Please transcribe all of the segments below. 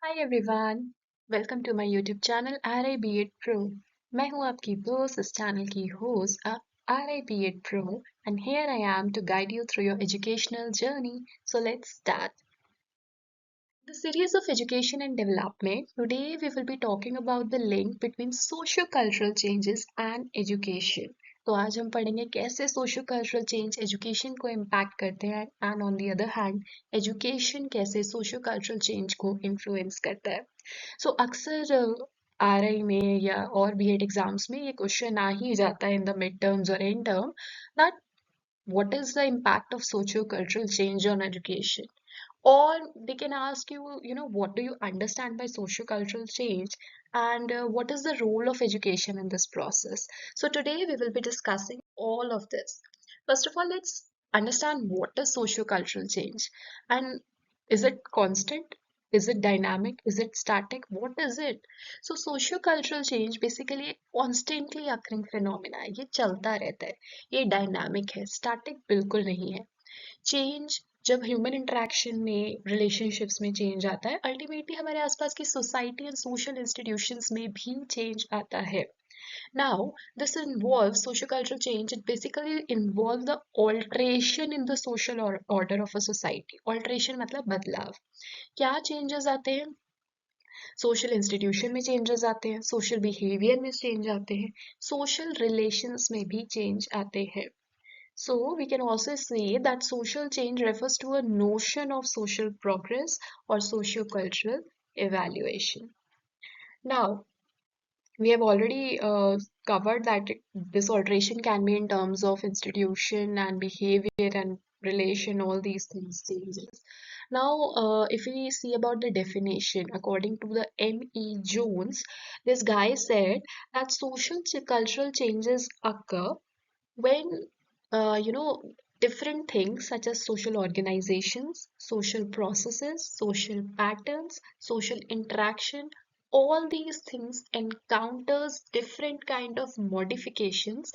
Hi everyone, welcome to my YouTube channel B.Ed Pro। मैं हूं आपकी दोस्त इस चैनल की host B.Ed Pro and here I am to guide you through your educational journey. So let's start. The series of education and development. Today we will be talking about the link between socio-cultural changes and education. तो आज हम पढ़ेंगे कैसे socio cultural change education को impact करते हैं and on the other hand education कैसे socio cultural change को इन्फ्लुएंस करता है। सो अक्सर आरआई में या और बीएड एग्जाम्स में ये क्वेश्चन आ ही जाता है इन द मिड टर्म्स और and term that what is the impact of socio-cultural change on education, or they can ask you, what do you understand by socio-cultural change, and what is the role of education in this process. So today we will be discussing all of this. First of all, let's understand what is socio-cultural change, and is it constant, is it dynamic, is it static, what is it? So socio-cultural change basically a constantly occurring phenomena है, ये चलता रहता है, ये dynamic है, static बिल्कुल नहीं है। चेंज जब ह्यूमन इंटरेक्शन में रिलेशनशिप्स में चेंज आता है, अल्टीमेटली हमारे आसपास की सोसाइटी एंड सोशल इंस्टीट्यूशंस में भी चेंज आता है। Now, this involves sociocultural change. It basically involves the alteration in the social order of a society. Alteration मतलब बदलाव। क्या changes आते हैं? सोशल इंस्टीट्यूशन में चेंजेस आते हैं, सोशल बिहेवियर में चेंज आते हैं, सोशल रिलेशंस में भी चेंज आते हैं. So we can also say that social change refers to a notion of social progress or socio-cultural evaluation. Now, we have already covered that this alteration can be in terms of institution and behavior and relation, all these things changes. Now, if we see about the definition, according to the M.E. Jones, this guy said that social cultural changes occur when, different things such as social organizations, social processes, social patterns, social interaction, all these things encounters different kind of modifications,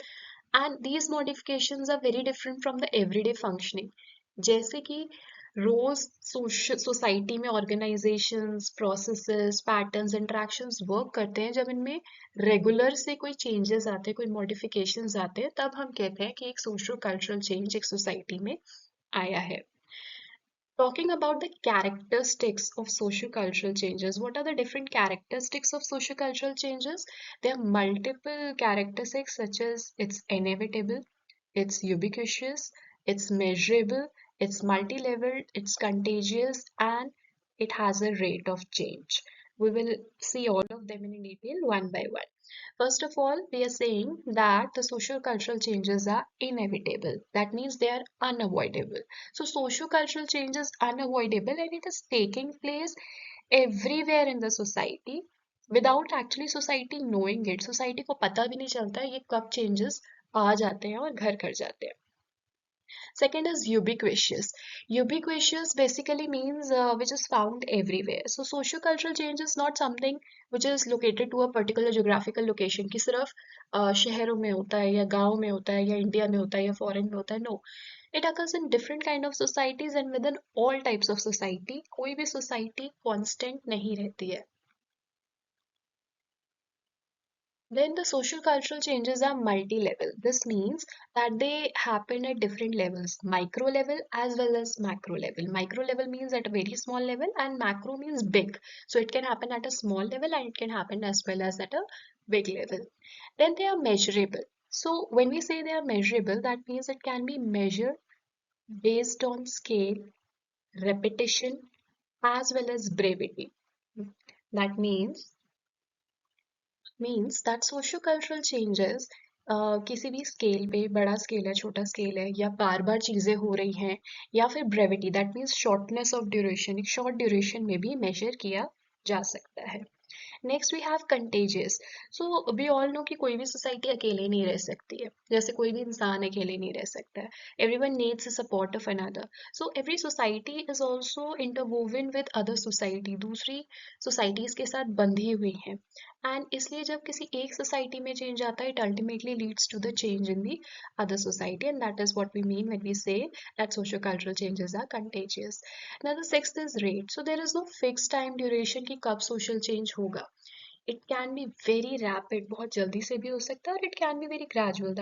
and these modifications are very different from the everyday functioning. जैसे कि रोज society में organisations, processes, patterns, interactions work करते हैं, जब इनमें regular से कोई changes आते हैं, कोई मॉडिफिकेशंस आते हैं, तब हम कहते हैं कि एक सोशल कल्चरल चेंज एक सोसाइटी में आया है. Talking about the characteristics of socio-cultural changes, what are the different characteristics of socio-cultural changes? There are multiple characteristics such as it's inevitable, it's ubiquitous, it's measurable, it's multi-leveled, it's contagious, and it has a rate of change. We will see all of them in detail one by one. First of all, we are saying that the social cultural changes are inevitable. That means they are unavoidable. So social cultural change is unavoidable and it is taking place everywhere in the society without actually society knowing it. Society को पता भी नहीं चलता है ये कब changes आ जाते हैं और घर कर जाते हैं. Second is ubiquitous. Ubiquitous basically means which is found everywhere. So socio-cultural change is not something which is located to a particular geographical location कि सिर्फ शहरों में होता है या गांव में होता है या इंडिया में होता है या फॉरेन में होता है. No, it occurs in different kind of societies and within all types of society. कोई भी society constant नहीं रहती है. Then the social cultural changes are multi-level. This means that they happen at different levels, micro level as well as macro level. Micro level means at a very small level and macro means big. So it can happen at a small level and it can happen as well as at a big level. Then they are measurable. So when we say they are measurable, that means it can be measured based on scale, repetition, as well as brevity. That means that socio-cultural changes किसी भी scale पे, बड़ा scale है, छोटा scale है, या बार बार चीजें हो रही हैं, या फिर brevity, that means shortness of duration, एक शॉर्ट ड्यूरेशन में भी मेजर किया जा सकता है. Next we have contagious. So we all know कि कोई भी सोसाइटी अकेले नहीं रह सकती है, जैसे कोई भी इंसान अकेले नहीं रह सकता है. Everyone needs the support of another. So every society is also interwoven with other society, दूसरी सोसाइटीज के साथ बंधी हुई है. एंड इसलिए जब किसी एक सोसाइटी में चेंज आता है, it ultimately leads to the change in the other society, and that is what we mean when we say that socio-cultural changes are contagious. Now the sixth is rate. So there is no fixed time duration कि कब social change होगा. It can be very rapid, बहुत जल्दी से भी हो सकता है, और it can be very gradual.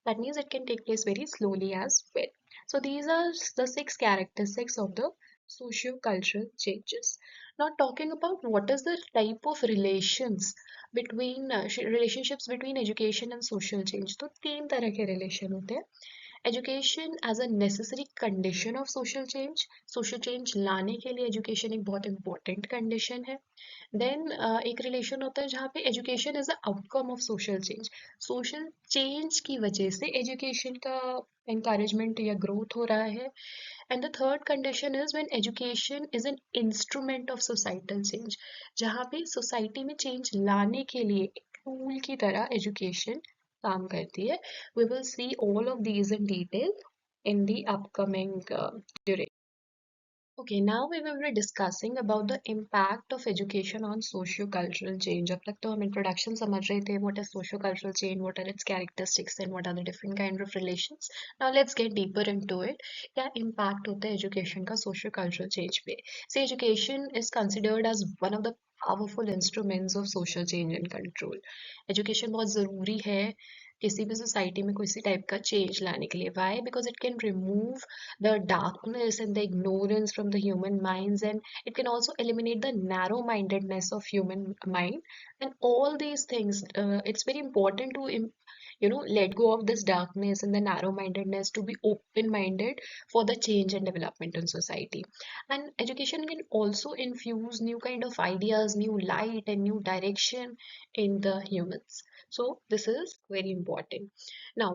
That means it can take place very slowly as well. So these are the six characteristics of the socio-cultural changes. Now talking about what is the type of relations between relationships between education and social change. तो तीन तरह के relation होते हैं. Education as a necessary condition of social change लाने के लिए education एक बहुत इंपॉर्टेंट कंडीशन है. देन एक रिलेशन होता है जहाँ पे education is the outcome of social change की वजह से एजुकेशन का encouragement या ग्रोथ हो रहा है. And the third condition is when education is an instrument of societal change, जहाँ पे सोसाइटी में चेंज लाने के लिए एक टूल की तरह एजुकेशन काम करती है. We will see all of these in detail in the upcoming duration. Okay, now we will be discussing about the impact of education on socio-cultural change. अब तक तो हम introduction समझ रहे थे, what is socio-cultural change, what are its characteristics, and what are the different kind of relations. Now let's get deeper into it. क्या impact होता है education का socio-cultural change पे? See, education is considered as one of the powerful instruments of social change and control. Education बहुत ज़रूरी है किसी भी सोसाइटी में किसी टाइप का चेंज लाने के लिए. Why? Because it can remove the darkness and the ignorance from the human minds, and it can also eliminate the narrow mindedness of human mind. And all these things, it's very important to let go of this darkness and the narrow mindedness, to be open minded for the change and development in society. And education can also infuse new kind of ideas, new light and new direction in the humans. So this is very important. Now,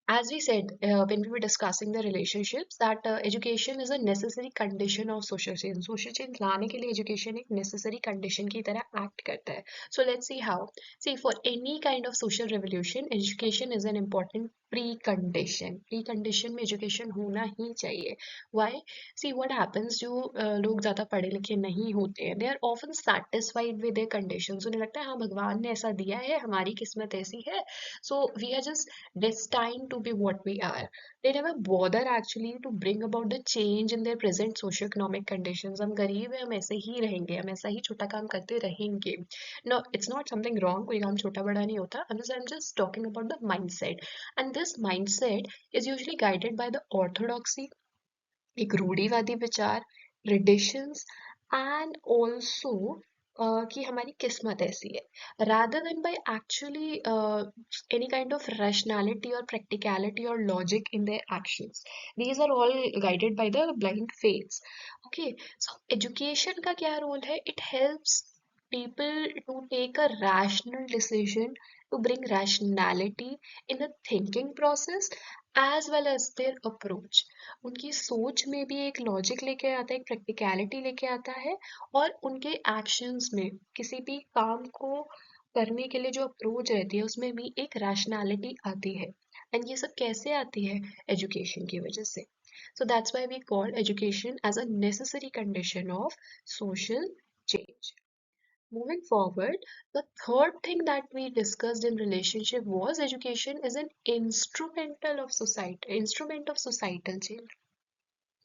as we said when we were discussing the relationships, that education is a necessary condition of social change. Social change लाने के लिए education एक necessary condition की तरह act करता है. So let's see how. See, for any kind of social revolution, education is an important precondition. Precondition में education होना ही चाहिए. Why? See, what happens, जो लोग ज़्यादा पढ़े लिखे नहीं होते हैं, they are often satisfied with their conditions. उन्हें लगता है हाँ भगवान ने ऐसा दिया है, हमारी किस्मत ऐसी है, so we are just destined to be what we are. They never bother actually to bring about the change in their present socio-economic conditions. हम गरीब हैं, हम ऐसे ही रहेंगे, हम ऐसा ही छोटा काम करते रहेंगे. No, it's not something wrong. कोई काम छोटा बड़ा नहीं होता. I'm just talking about the mindset. And this mindset is usually guided by the orthodoxy, एक रूढ़िवादी विचार, ट्रेडिशंस, एंड ऑल्सो कि हमारी किस्मत ऐसी है, rather than by actually any kind of rationality or practicality or logic in their actions. These are all guided by the blind faiths. Okay, so education का क्या role है? It helps people to take a rational decision, to bring rationality in the thinking process as well as their approach. उनकी सोच में भी एक logic लेके आता है, एक प्रैक्टिकलिटी लेके आता है, और उनके एक्शंस में किसी भी काम को करने के लिए जो अप्रोच रहती है उसमें भी एक रैशनैलिटी आती है. एंड ये सब कैसे आती है? एजुकेशन की वजह से. So that's why we call education as a necessary condition of social change. Moving forward, the third thing that we discussed in relationship was education is an instrument of societal change.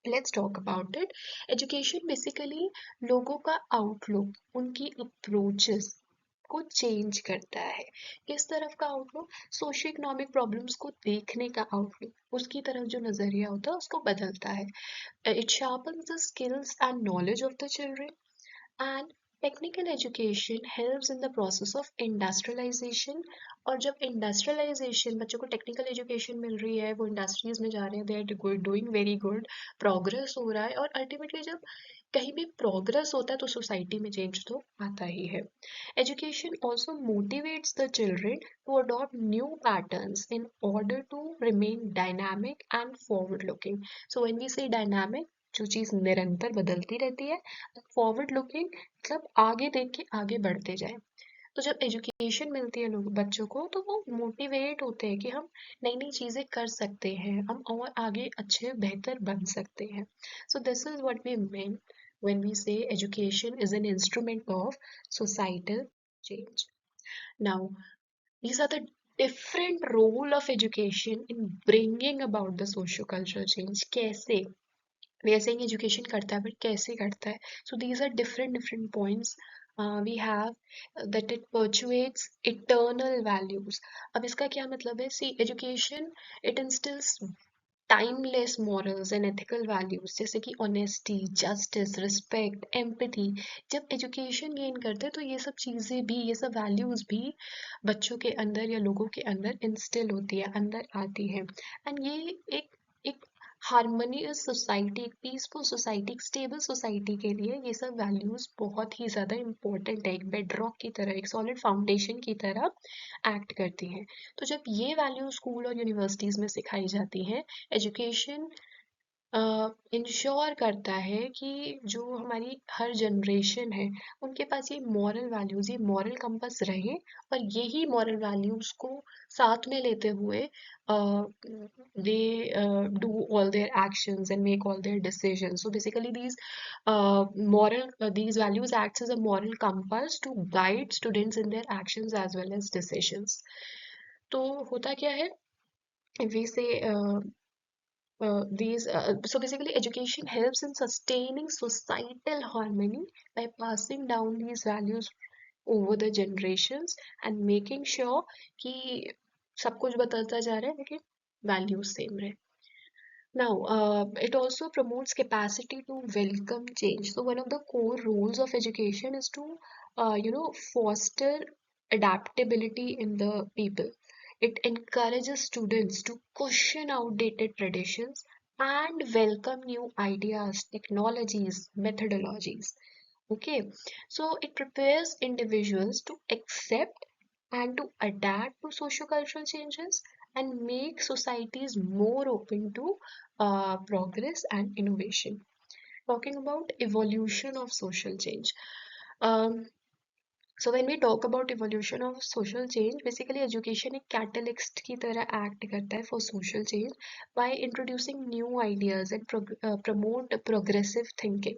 Let's talk about it. Education basically लोगों का outlook, उनकी approaches को change करता है. किस तरफ का outlook? Socio economic problems को देखने का आउटलुक, उसकी तरफ जो नजरिया होता है उसको बदलता है. It sharpens the skills and knowledge of the children. And technical education helps in the process of industrialisation. और जब इंडस्ट्रियलाइजेशन, बच्चों को टेक्निकल एजुकेशन मिल रही है, वो इंडस्ट्रीज में जा रहे हैं, they are doing very good, progress हो रहा है, और अल्टीमेटली जब कहीं भी प्रोग्रेस होता है तो सोसाइटी में चेंज तो आता ही है. Education also motivates the children to adopt new patterns in order to remain dynamic and forward looking. So when we say dynamic, जो चीज़ निरंतर बदलती रहती है, फॉरवर्ड लुकिंग मतलब आगे देख के आगे बढ़ते जाए. तो जब एजुकेशन मिलती है लोग बच्चों को, तो वो मोटिवेट होते हैं कि हम नई नई चीज़ें कर सकते हैं, हम और आगे अच्छे बेहतर बन सकते हैं. So this is what we mean when we say education is an instrument of societal change. Now, these are the different role of education in bringing about the socio-cultural change. कैसे? We are saying education करता है, but कैसे करता है? So these are different points. We have that it perpetuates eternal values. अब इसका क्या मतलब है? See, education it instills timeless morals and ethical values जैसे कि ऑनेस्टी, जस्टिस, रिस्पेक्ट, एम्पैथी। जब एजुकेशन गेन करते हैं तो ये सब चीज़ें भी, ये सब वैल्यूज भी बच्चों के अंदर या लोगों के अंदर इंस्टिल होती है, अंदर आती है। एंड ये एक एक हारमोनियस सोसाइटी, एक पीसफुल सोसाइटी, एक स्टेबल सोसाइटी के लिए ये सब वैल्यूज बहुत ही ज़्यादा इंपॉर्टेंट है, एक बेडरॉक की तरह, एक सॉलिड फाउंडेशन की तरह एक्ट करती हैं। तो जब ये वैल्यू स्कूल और यूनिवर्सिटीज़ में सिखाई जाती हैं, एजुकेशन इंश्योर करता है कि जो हमारी हर जनरेशन है उनके पास ये मॉरल वैल्यूज़, ये मॉरल कंपस रहे, और यही मॉरल वैल्यूज़ को साथ में लेते हुए they do all their actions and make all their decisions. So basically these values acts as a moral compass to guide students in their actions as well as decisions. तो होता क्या है, we say so basically education helps in sustaining societal harmony by passing down these values over the generations and making sure कि सब कुछ बदलता जा रहा है लेकिन values same रहे. Now, it also promotes capacity to welcome change. So one of the core roles of education is to, foster adaptability in the people. It encourages students to question outdated traditions and welcome new ideas, technologies, methodologies. Okay, so it prepares individuals to accept and to adapt to socio-cultural changes and make societies more open to progress and innovation. Talking about evolution of social change. Um, so when we talk about evolution of social change, basically education एक catalyst की तरह act करता है for social change by introducing new ideas and promote progressive thinking.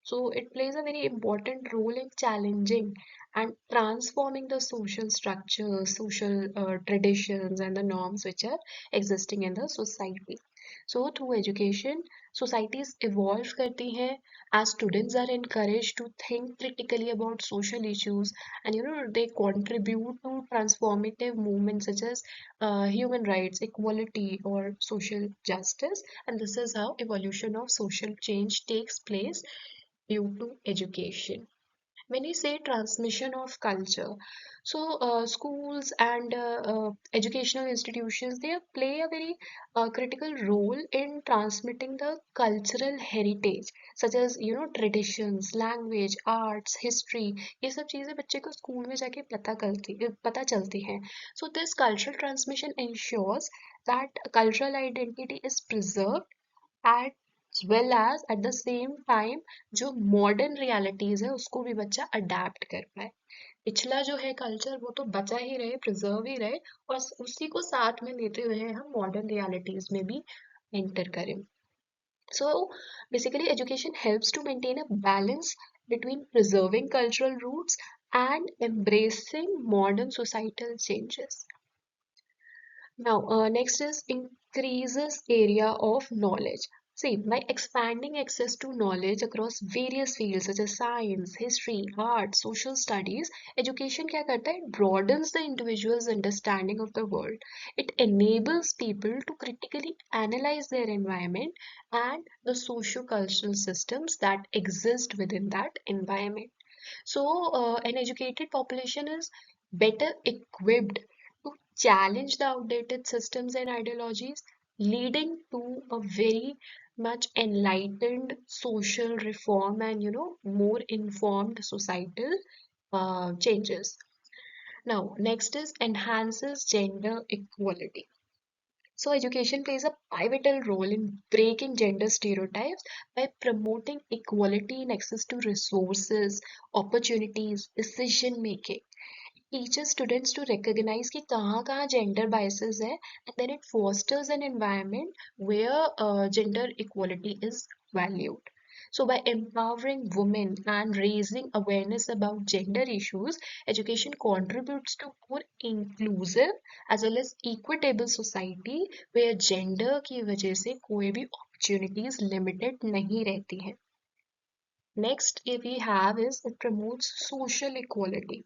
So it plays a very important role in challenging and transforming the social structures, social traditions, and the norms which are existing in the society. So through education, societies evolve करती हैं as students are encouraged to think critically about social issues, and they contribute to transformative movements such as human rights, equality, or social justice. And this is how evolution of social change takes place due to education. When we say transmission of culture, so schools and educational institutions, they play a very critical role in transmitting the cultural heritage, such as traditions, language, arts, history. ये सब चीजें बच्चे को school में जाके पता चलती हैं. So this cultural transmission ensures that cultural identity is preserved as well as at the same time जो मॉडर्न रियलिटीज है उसको भी बच्चा अडेप्ट कर पाए. पिछला जो है कल्चर वो तो बचा ही रहे, प्रिजर्व ही रहे, और उसी को साथ में लेते हुए हम मॉडर्न रियलिटीज में भी एंटर करें. So basically education helps to maintain a balance between preserving cultural roots and embracing modern societal changes. Now, next is increases area of knowledge. See, by expanding access to knowledge across various fields such as science, history, art, social studies, education क्या करता है? It broadens the individual's understanding of the world. It enables people to critically analyze their environment and the socio-cultural systems that exist within that environment. So, an educated population is better equipped to challenge the outdated systems and ideologies, leading to a very much enlightened social reform and more informed societal changes. Now, next is enhances gender equality. So, education plays a pivotal role in breaking gender stereotypes by promoting equality in access to resources, opportunities, decision making. Teaches students to recognize कि कहाँ gender biases है, and then it fosters an environment where gender equality is valued. So, by empowering women and raising awareness about gender issues, education contributes to more inclusive as well as equitable society where gender की वजह से कोई भी opportunities limited नहीं रहती हैं. Next, if we have is it promotes social equality.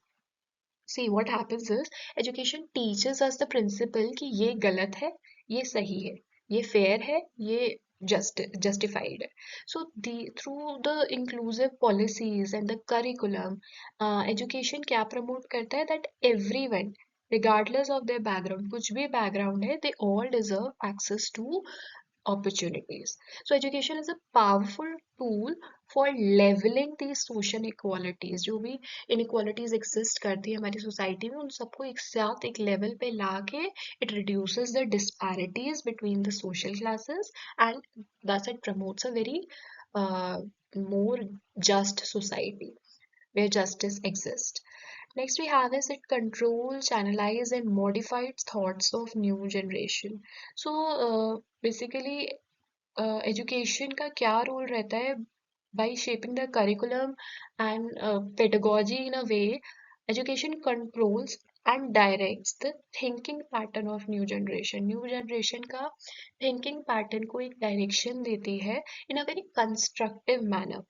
See, what happens is education teaches us the principle कि ये गलत है, ये सही है, ये fair है, ये justified है. So the through the inclusive policies and the curriculum, education क्या promote करता है that everyone, regardless of their background, कुछ भी background है, they all deserve access to opportunities. So education is a powerful tool for leveling these social inequalities. जो भी inequalities exist करती है हमारी society में उन सबको एक साथ एक level पे लाके it reduces the disparities between the social classes and thus it promotes a very uh, more just society where justice exists. Next we have is it controls, channelize and modifies thoughts of new generation. So basically education का क्या role रहता है by shaping the curriculum and pedagogy in a way education controls and directs the thinking pattern of new generation का thinking pattern को एक direction देती है in a very constructive manner.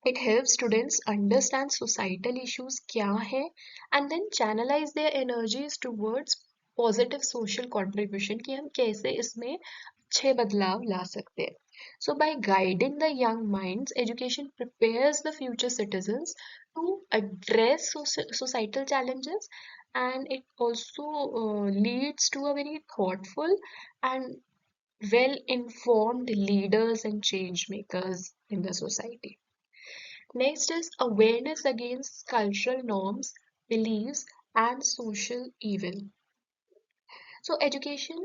It helps students understand societal issues क्या है and then channelize their energies towards positive social contribution कि हम कैसे इसमें अच्छे बदलाव ला सकते हैं. So by guiding the young minds, education prepares the future citizens to address societal challenges and it also leads to a very thoughtful and well-informed leaders and change makers in the society. Next is awareness against cultural norms, beliefs, and social evil. So education,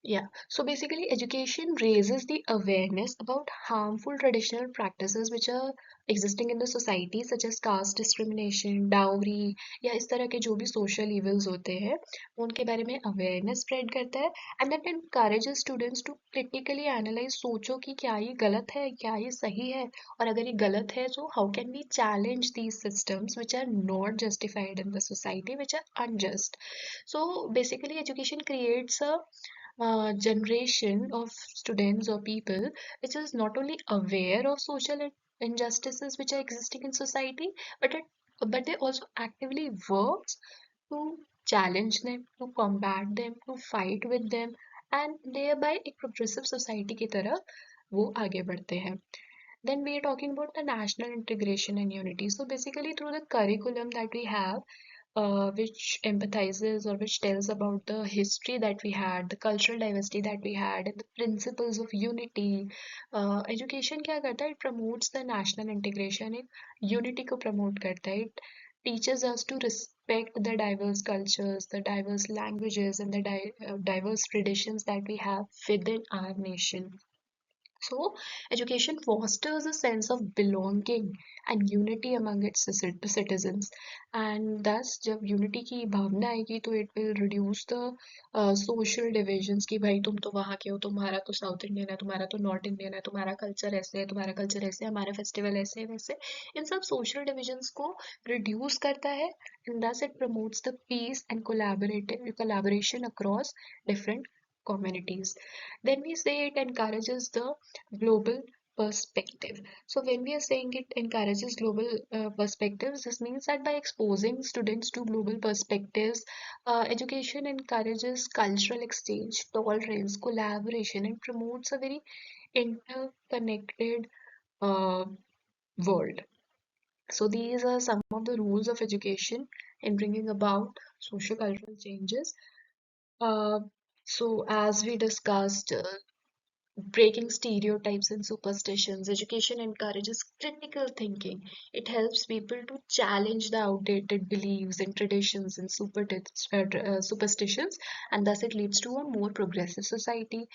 yeah. So basically, education raises the awareness about harmful traditional practices which are existing in the society, such as caste discrimination, dowry, या इस तरह के जो भी social evils होते हैं, उनके बारे में awareness spread करता है, and that encourages students to critically analyze, सोचो कि क्या ये गलत है, क्या ये सही है, और अगर ये गलत है, so how can we challenge these systems which are not justified in the society, which are unjust. So basically, education creates a generation of students or people which is not only aware of social injustices which are existing in society, but but they also actively works to challenge them, to combat them, to fight with them, and thereby एक progressive society की तरह वो आगे बढ़ते हैं. Then we are talking about the national integration and unity. So basically through the curriculum that we have, which empathizes or which tells about the history that we had, the cultural diversity that we had, and the principles of unity. Education क्या करता है? It promotes the national integration. एक unity को promote करता है. It teaches us to respect the diverse cultures, the diverse languages, and the diverse traditions that we have within our nation. So, education fosters a sense of belonging and unity among its citizens, and thus जब unity की भावना आएगी तो it will reduce the social divisions कि भाई तुम तो वहाँ के हो, तुम्हारा तो साउथ इंडियन है, तुम्हारा तो नॉर्थ इंडियन है, तुम्हारा कल्चर ऐसे है, तुम्हारा कल्चर ऐसे है, हमारा फेस्टिवल ऐसे है वैसे. इन सब social divisions को reduce करता है and thus it promotes the peace and collaboration across different communities. Then we say it encourages the global perspective. So when we are saying it encourages global perspectives, this means that by exposing students to global perspectives, education encourages cultural exchange, tolerance, collaboration, and promotes a very interconnected uh, world. So these are some of the rules of education in bringing about socio-cultural changes. Uh, so as we discussed, breaking stereotypes and superstitions. Education encourages critical thinking. It helps people to challenge the outdated beliefs and traditions and superstitions, and thus it leads to a more progressive society.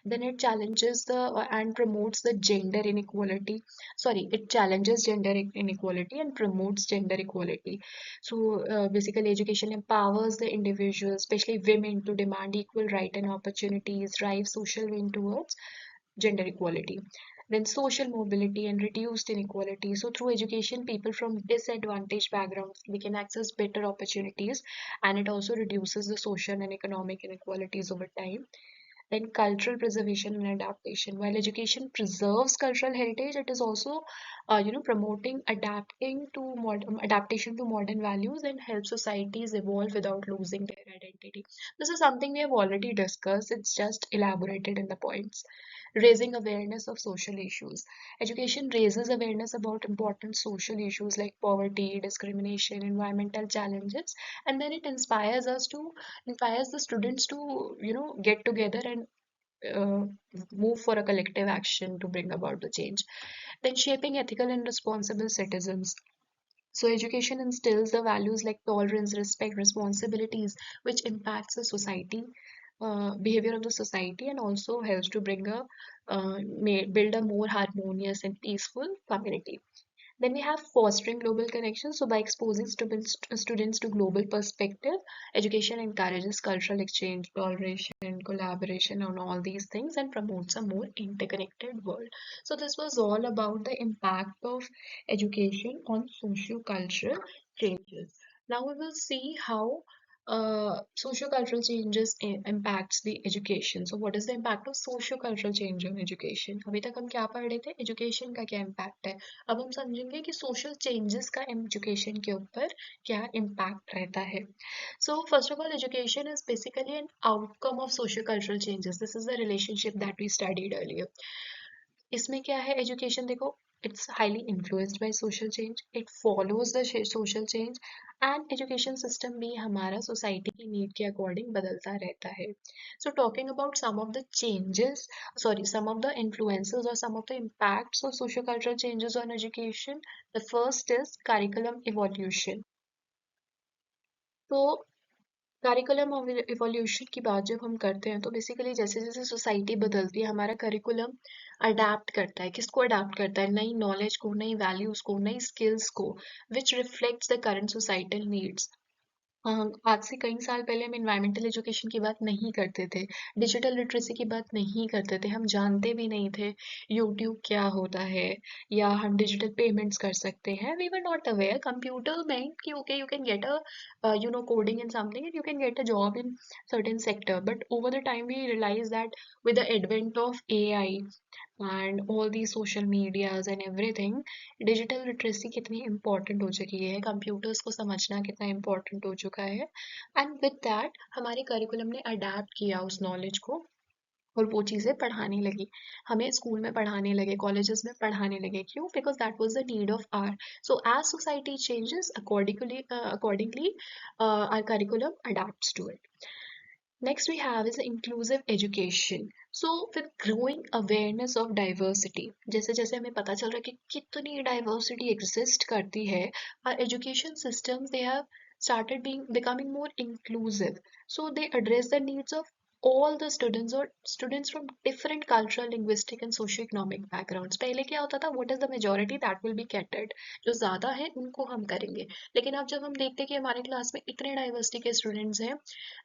Then it challenges the and promotes the gender inequality. Sorry, it challenges gender inequality and promotes gender equality. So basically, education empowers the individual, especially women, to demand equal right and opportunities, drive social win towards gender equality. Then social mobility and reduced inequality. So through education, people from disadvantaged backgrounds, they can access better opportunities, and it also reduces the social and economic inequalities over time. Then cultural preservation and adaptation. While education preserves cultural heritage, it is also, promoting adaptation to modern values and help societies evolve without losing their identity. This is something we have already discussed. It's just elaborated in the points. Raising awareness of social issues. Education raises awareness about important social issues like poverty, discrimination, environmental challenges, and then it inspires the students to, get together and uh, move for a collective action to bring about the change. Then shaping ethical and responsible citizens. So education instills the values like tolerance, respect, responsibilities, which impacts the society, behavior of the society, and also helps to build a more harmonious and peaceful community. Then we have fostering global connections. So by exposing students to global perspective, education encourages cultural exchange, toleration, collaboration on all these things and promotes a more interconnected world. So this was all about the impact of education on socio-cultural changes. Now we will see how socio-cultural changes impacts the education. So what is the impact of socio-cultural change on education? अभी तक हम क्या पढ़ रहे थे? Education का क्या impact है? अब हम समझेंगे कि सोशल चेंजेस का एजुकेशन के ऊपर क्या इम्पैक्ट रहता है. So first of all education is basically an outcome of social cultural changes. This is the relationship that we studied earlier. इसमें क्या है एजुकेशन देखो, it's highly influenced by social change, it follows the social change, and education system भी हमारा society की need के according बदलता रहता है. So talking about some of the influences or some of the impacts of socio-cultural changes on education. The first is curriculum evolution. तो curriculum evolution की बात जब हम करते हैं तो बेसिकली जैसे जैसे सोसाइटी बदलती है हमारा करिकुलम अडेप्ट करता है. किसको अडेप्ट करता है? नई नॉलेज को, नई वैल्यूज को, नई स्किल्स को, विच reflects the current societal needs. आज से कई साल पहले हम इन्वायरमेंटल एजुकेशन की बात नहीं करते थे, डिजिटल लिटरेसी की बात नहीं करते थे, हम जानते भी नहीं थे यूट्यूब क्या होता है या हम डिजिटल पेमेंट्स कर सकते हैं. We were not aware. Computer में कि okay you can get a coding in something and you can get a job in certain sector, but over the time we realise that with the advent of AI and all these social medias and everything, digital literacy कितनी important हो चुकी है, computers को समझना कितना important हो चुका है. एंड विद दैट हमारे करिकुलम ने अडेप्ट किया उस नॉलेज को और वो चीज़ें पढ़ाने लगी, हमें स्कूल में पढ़ाने लगे, कॉलेजेस में पढ़ाने लगे. क्यों? Because that was the need of our. So as society changes accordingly our curriculum adapts to it. Next we have is inclusive education. So with growing awareness of diversity, जैसे जैसे हमें पता चल रहा है कि कितनी diversity exist करती है, our education systems they have started being becoming more inclusive. So they address the needs of all the students or students from different cultural, linguistic and socio-economic backgrounds. पहले क्या होता था? What is the majority that will be catered? जो ज़्यादा है उनको हम करेंगे. लेकिन अब जब हम देखते हैं कि हमारी क्लास में इतने डाइवर्सिटी के स्टूडेंट्स हैं,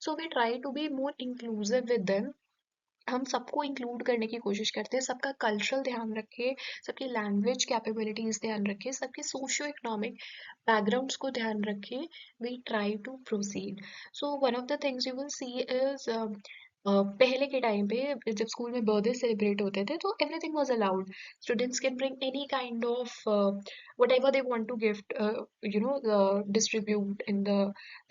so we try to be more inclusive with them. हम सबको इंक्लूड करने की कोशिश करते हैं, सबका कल्चरल ध्यान रखें, सबकी लैंग्वेज कैपेबिलिटीज ध्यान रखें, सबके सोशियो इकोनॉमिक बैकग्राउंड्स को ध्यान रखें. We try to proceed. So one of the things you will see is पहले के टाइम पे जब स्कूल में बर्थडे सेलिब्रेट होते थे तो everything was allowed. Students can bring any kind of whatever they want to gift, distribute in the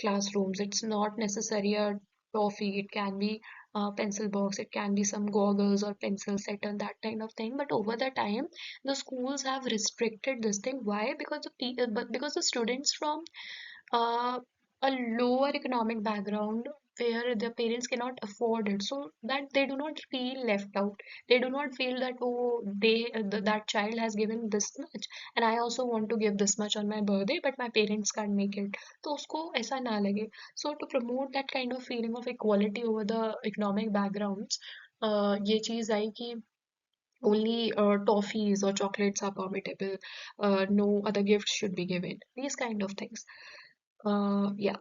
classrooms. It's not necessary a toffee, it can be a pencil box, it can be some goggles or pencil set and that kind of thing. But over the time the schools have restricted this thing. Why? Because the students from uh, a lower economic background where the parents cannot afford it, so that they do not feel left out. They do not feel that oh that child has given this much and I also want to give this much on my birthday but my parents can't make it, तो उसको ऐसा ना लगे. So to promote that kind of feeling of equality over the economic backgrounds, ये चीज आई कि only toffees or chocolates are permittable, no other gifts should be given, these kind of things. Yeah.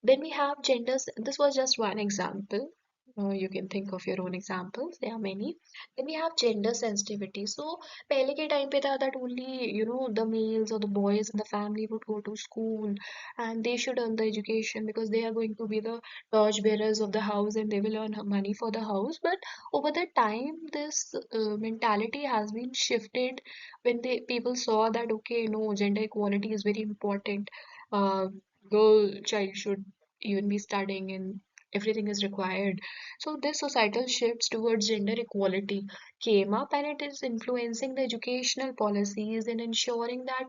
Then we have genders. This was just one example. You can think of your own examples. There are many. Then we have gender sensitivity. So पहले के time पे था that only the males or the boys in the family would go to school and they should earn the education because they are going to be the torch bearers of the house and they will earn money for the house. But over the time, this mentality has been shifted when they people saw that okay, no, gender equality is very important. Uh, Girl child should even be studying and everything is required. So this societal shifts towards gender equality came up and it is influencing the educational policies and ensuring that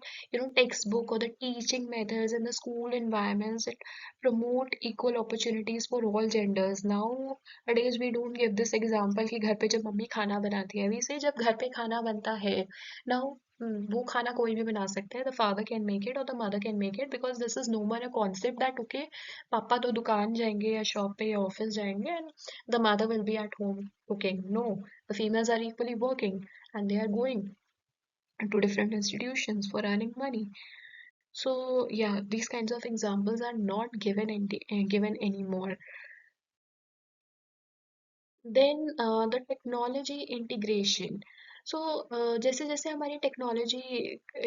textbook or the teaching methods in the school environments that promote equal opportunities for all genders. Nowadays we don't give this example कि घर पे जब mummy खाना बनाती है, we say जब घर पे खाना बनता है, now वो खाना कोई भी बना सकता है, the father can make it or the mother can make it because this is no more a concept that okay पापा तो दुकान जाएंगे या शॉप पे या ऑफिस जाएंगे and the mother will be at home cooking. No, the females are equally working and they are going to different institutions for earning money. So yeah, these kinds of examples are not given anymore. Then the technology integration. So जैसे जैसे हमारी technology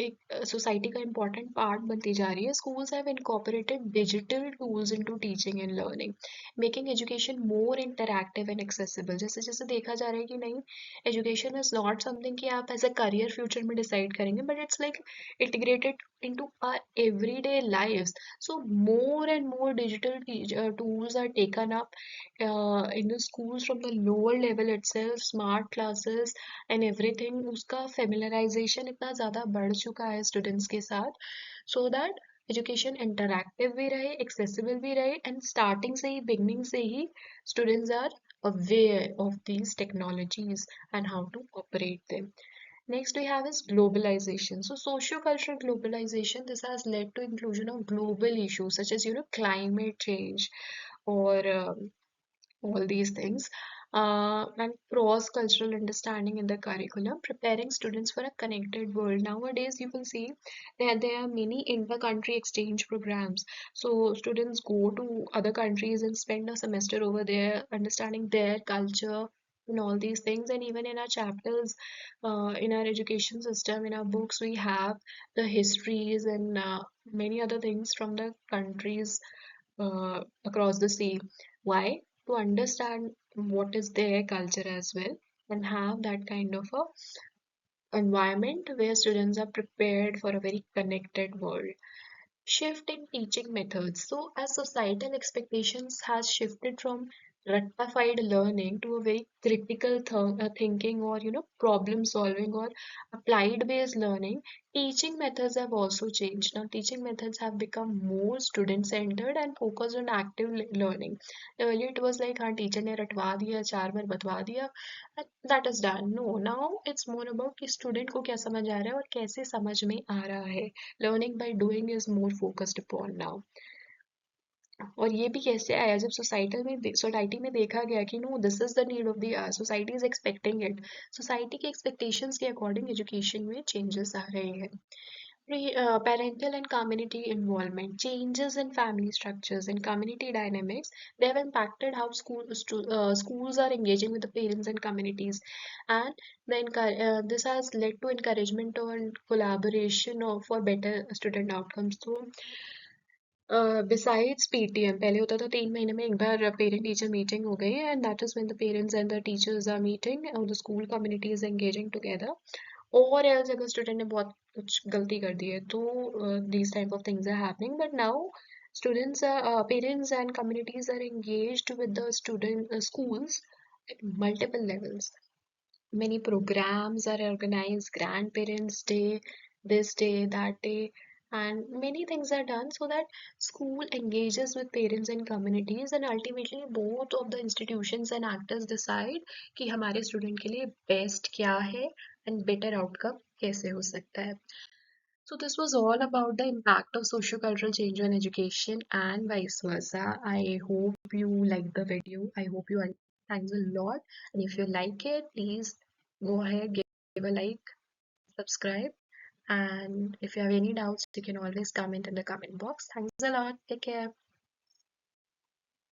एक society का important part बनती जा रही है, schools have incorporated digital tools into teaching and learning, making education more interactive and accessible. जैसे जैसे देखा जा रहा है कि नहीं, एजुकेशन इज नॉट समथिंग कि आप एज अ करियर फ्यूचर में डिसाइड करेंगे, but it's like integrated into our everyday lives. So more and more digital tools are taken up in the schools from the lower level itself, smart classes and everything. उसका familiarization इतना ज़्यादा बढ़ चुका है students के साथ, so that education interactive भी रहे, accessible भी रहे, and starting से ही, beginning से ही students are aware of these technologies and how to operate them. Next we have is globalization. So socio-cultural globalization, this has led to inclusion of global issues such as climate change or all these things, and cross-cultural understanding in the curriculum, preparing students for a connected world. Nowadays, you will see that there are many inter-country exchange programs. So students go to other countries and spend a semester over there, understanding their culture and all these things. And even in our chapters, in our education system, in our books, we have the histories and many other things from the countries across the sea. Why? To understand what is their culture as well and have that kind of a environment where students are prepared for a very connected world. Shift in teaching methods. So as societal expectations has shifted from rectified learning to a very critical thinking or problem solving or applied based learning, teaching methods have also changed. Now teaching methods have become more student centered and focused on active learning. Earlier it was like हाँ teacher ने रटवा दिया, चार बार बतवा दिया, and that is done. No, now it's more about कि student को क्या समझ आ रहा है और कैसे समझ में आ रहा है. Learning by doing is more focused upon now. और ये भी कैसे आया, जब सोसाइटी में देखा गया कि no this is the need of the hour, society is expecting it, society के एक्सपेक्टेशंस के अकॉर्डिंग एजुकेशन में चेंजेस आ रहे हैं. Parental and community involvement, changes in family structures and community dynamics, they have impacted how schools are engaging with the parents and communities, and this has led to encouragement and collaboration for better student outcomes. So besides PTM, पहले होता था 3 महीने में एक बार parent teacher meeting हो गई and that is when the parents and the teachers are meeting और the school community is engaging together. Or else अगर स्टूडेंट ने बहुत कुछ गलती कर दी है तो these type of things are happening, but now parents and communities are engaged with the schools at multiple levels. Many programs are organized, grandparents day, this day, that day, and many things are done so that school engages with parents and communities, and ultimately both of the institutions and actors decide कि हमारे student के लिए best क्या है and better outcome कैसे हो सकता है. So this was all about the impact of sociocultural change on education and vice versa. I hope you liked the video. I hope you thanks a lot. And if you like it, please go ahead, give a like, subscribe. And if you have any doubts, you can always comment in the comment box. Thanks a lot. Take care.